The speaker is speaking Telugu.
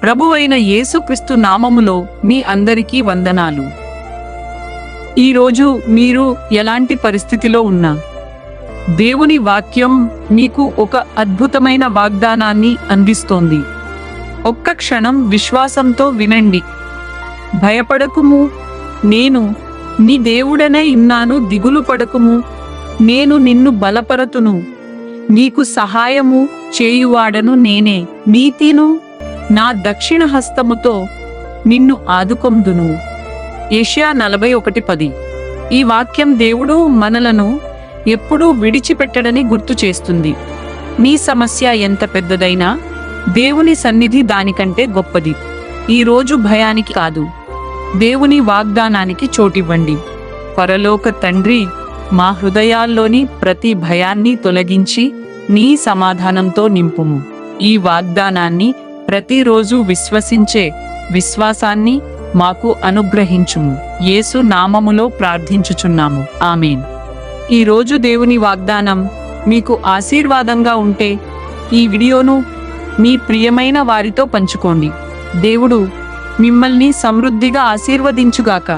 ప్రభువైన యేసుక్రీస్తు నామములో మీ అందరికీ వందనాలు. ఈరోజు మీరు ఎలాంటి పరిస్థితిలో ఉన్నా దేవుని వాక్యం మీకు ఒక అద్భుతమైన వాగ్దానాన్ని అందిస్తోంది. ఒక్క క్షణం విశ్వాసంతో వినండి. భయపడకుము, నేను నీ దేవుడనే ఉన్నాను, దిగులు పడకుము, నేను నిన్ను బలపరతును, నీకు సహాయము చేయువాడను నేనే, నీతిను నా దక్షిణ హస్తముతో నిన్ను ఆదుకొందును. యెషయా 41:10. ఈ వాక్యం దేవుడు మనలను ఎప్పుడూ విడిచిపెట్టడని గుర్తు చేస్తుంది. నీ సమస్య ఎంత పెద్దదైనా దేవుని సన్నిధి దానికంటే గొప్పది. ఈరోజు భయానికి కాదు, దేవుని వాగ్దానానికి చోటివ్వండి. పరలోక తండ్రి, మా హృదయాల్లోని ప్రతి భయాన్ని తొలగించి నీ సమాధానంతో నింపుము. ఈ వాగ్దానాన్ని ప్రతిరోజు విశ్వసించే విశ్వాసాన్ని మాకు అనుగ్రహించుము. యేసు నామములో ప్రార్థించుచున్నాము, ఆమేన్. ఈరోజు దేవుని వాగ్దానం మీకు ఆశీర్వాదంగా ఉంటే ఈ వీడియోను మీ ప్రియమైన వారితో పంచుకోండి. దేవుడు మిమ్మల్ని సమృద్ధిగా ఆశీర్వదించుగాక.